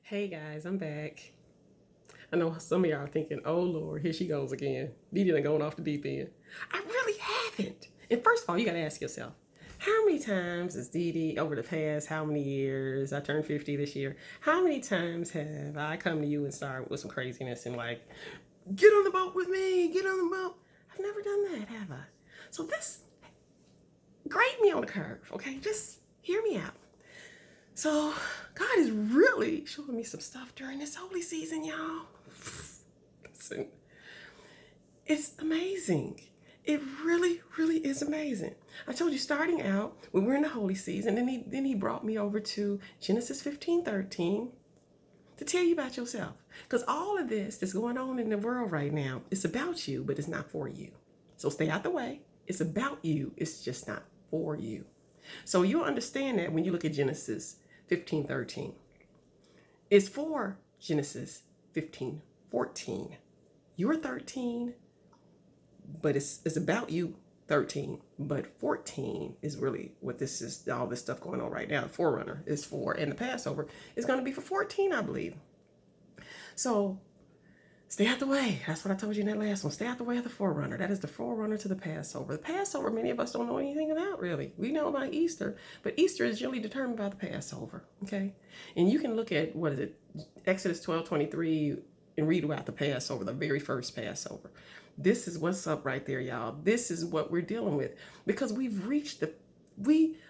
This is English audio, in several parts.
Hey guys, I'm back. I know some of y'all are thinking, oh Lord, here she goes again. Dee Dee done going off the deep end. I really haven't. And first of all, you gotta ask yourself, how many times has Dee Dee over the past how many years? I turned 50 this year. How many times have I come to you and started with some craziness and like, get on the boat with me, get on the boat? I've never done that, have I? So this grade me on the curve, okay? Just hear me out. So God is really showing me some stuff during this holy season, y'all. Listen, it's amazing. It really, really is amazing. I told you starting out, when we're in the holy season, then he brought me over to Genesis 15:13 to tell you about yourself. Because all of this that's going on in the world right now, it's about you, but it's not for you. So stay out the way. It's about you, it's just not for you. So you'll understand that when you look at Genesis 15:13. It's for Genesis 15:14. You're 13, but it's about you 13. But 14 is really what this is, all this stuff going on right now. The forerunner is for, and the Passover is going to be for 14, I believe. So stay out the way. That's what I told you in that last one. Stay out the way of the forerunner. That is the forerunner to the Passover. The Passover, many of us don't know anything about, really. We know about Easter, but Easter is generally determined by the Passover, okay? And you can look at, what is it, Exodus 12:23, and read about the Passover, the very first Passover. This is what's up right there, y'all. This is what we're dealing with, because we've reached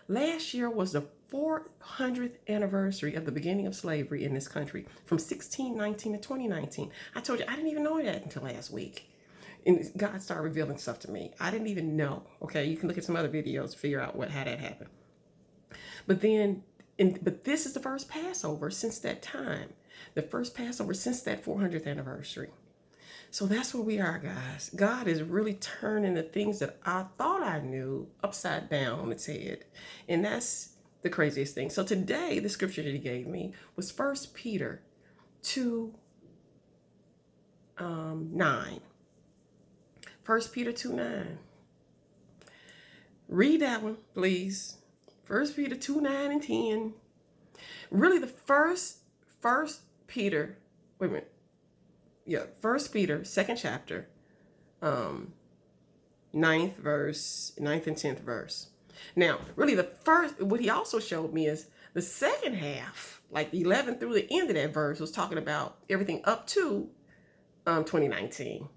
last year was the 400th anniversary of the beginning of slavery in this country, from 1619 to 2019. I told you, I didn't even know that until last week. And God started revealing stuff to me. I didn't even know. Okay, you can look at some other videos to figure out how that happened. But this is the first Passover since that time. The first Passover since that 400th anniversary. So that's where we are, guys. God is really turning the things that I thought I knew upside down on its head. And that's the craziest thing. So today, the scripture that he gave me was 1 Peter 2, 9. 1 Peter 2, 9. Read that one, please. 1 Peter 2, 9 and 10. Really the first Peter, wait a minute. Yeah, 1 Peter, 2nd chapter, 9th and 10th verse. Now, really what he also showed me is the second half, like the 11th through the end of that verse, was talking about everything up to 2019,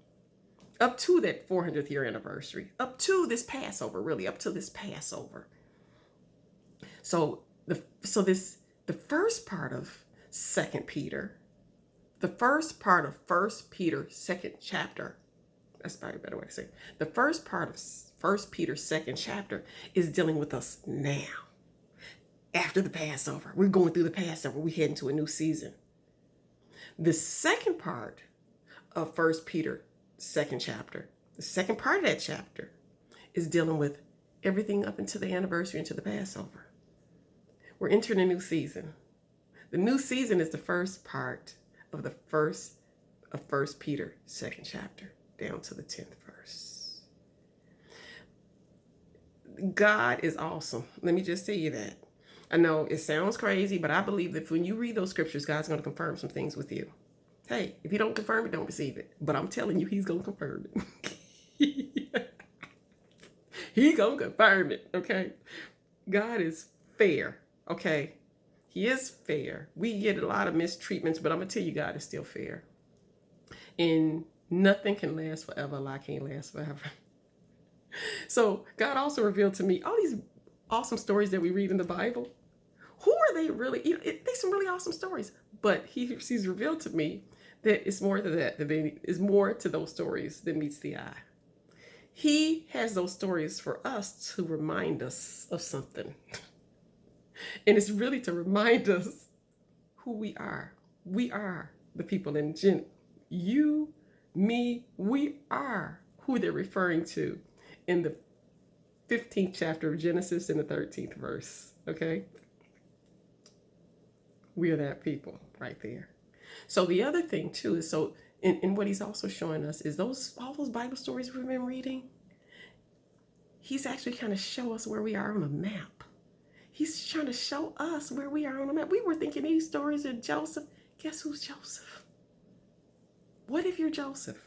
up to that 400th year anniversary, up to this Passover, really, up to this Passover. So the first part of 2 Peter, the first part of 1 Peter 2nd chapter, that's probably a better way to say it. The first part of 1 Peter 2nd chapter is dealing with us now. After the Passover, we're going through the Passover, we're heading to a new season. The second part of 1 Peter 2nd chapter, the second part of that chapter is dealing with everything up until the anniversary, into the Passover. We're entering a new season. The new season is the first part of the first of 1 Peter 2nd chapter down to the 10th verse. God is awesome. Let me just tell you that. I know it sounds crazy, but I believe that when you read those scriptures, God's going to confirm some things with you. Hey, if you don't confirm it, don't receive it. But I'm telling you, he's going to confirm it. He's going to confirm it, okay? God is fair, okay? He is fair. We get a lot of mistreatments, but I'm going to tell you, God is still fair. And nothing can last forever. A lie can't last forever. So God also revealed to me all these awesome stories that we read in the Bible. Who are they really? They're some really awesome stories. But he's revealed to me that it's more to that. It's more to those stories than meets the eye. He has those stories for us to remind us of something. And it's really to remind us who we are. We are the people in you, me, we are who they're referring to in the 15th chapter of Genesis and the 13th verse, okay? We are that people right there. So the other thing too is, and what he's also showing us is all those Bible stories we've been reading, he's actually kind of show us where we are on a map. He's trying to show us where we are on the map. We were thinking these stories of Joseph. Guess who's Joseph? What if you're Joseph?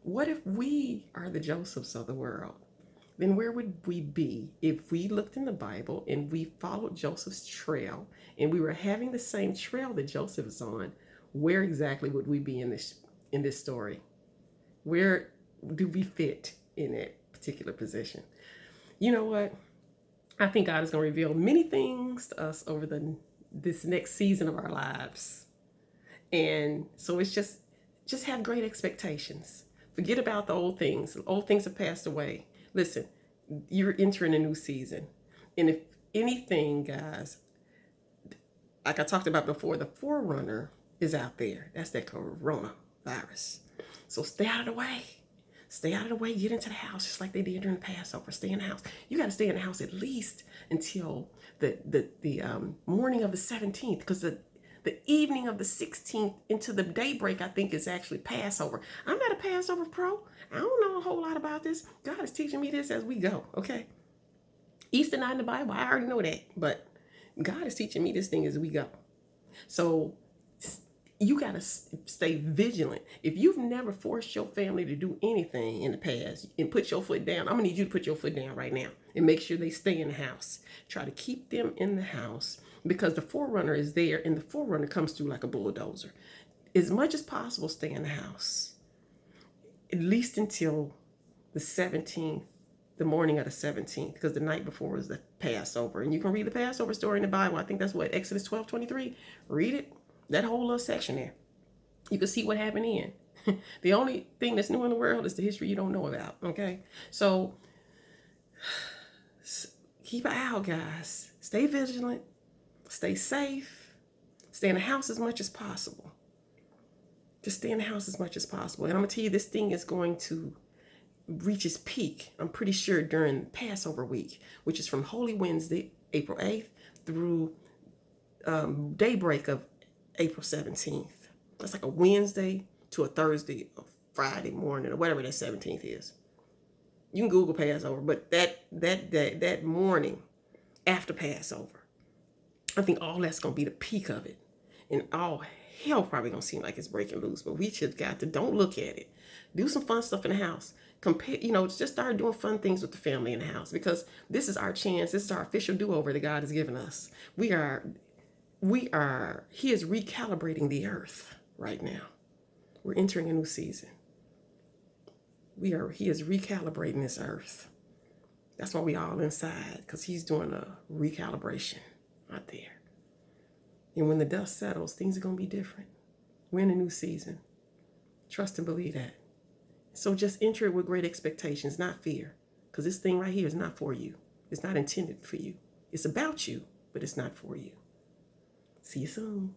What if we are the Josephs of the world? Then where would we be if we looked in the Bible and we followed Joseph's trail and we were having the same trail that Joseph is on? Where exactly would we be in this story? Where do we fit in that particular position? You know what? I think God is going to reveal many things to us over this next season of our lives. And so it's just have great expectations. Forget about the old things. The old things have passed away. Listen, you're entering a new season. And if anything, guys, like I talked about before, the forerunner is out there. That's that coronavirus. So stay out of the way. Stay out of the way. Get into the house just like they did during the Passover. Stay in the house. You got to stay in the house at least until the morning of the 17th, because the evening of the 16th into the daybreak, I think, is actually Passover. I'm not a Passover pro. I don't know a whole lot about this. God is teaching me this as we go, okay? Easter not in the Bible, I already know that. But God is teaching me this thing as we go. So you got to stay vigilant. If you've never forced your family to do anything in the past and put your foot down, I'm going to need you to put your foot down right now and make sure they stay in the house. Try to keep them in the house, because the forerunner is there and the forerunner comes through like a bulldozer. As much as possible, stay in the house, at least until the 17th, the morning of the 17th, because the night before is the Passover. And you can read the Passover story in the Bible. I think that's what, Exodus 12:23. Read it. That whole little section there. You can see what happened in. The only thing that's new in the world is the history you don't know about, okay? So keep an eye out, guys. Stay vigilant. Stay safe. Stay in the house as much as possible. Just stay in the house as much as possible. And I'm going to tell you, this thing is going to reach its peak, I'm pretty sure, during Passover week, which is from Holy Wednesday, April 8th, through daybreak of April 17th. That's like a Wednesday to a Thursday or Friday morning or whatever that 17th is. You can Google Passover, but that morning after Passover, I think all that's going to be the peak of it. And all hell probably going to seem like it's breaking loose, but we just got to, don't look at it. Do some fun stuff in the house. Compare, just start doing fun things with the family in the house, because this is our chance. This is our official do-over that God has given us. He is recalibrating the earth right now. We're entering a new season. He is recalibrating this earth. That's why we all inside, because he's doing a recalibration out there. And when the dust settles, things are going to be different. We're in a new season. Trust and believe that. So just enter it with great expectations, not fear, because this thing right here is not for you. It's not intended for you. It's about you, but it's not for you. See you soon.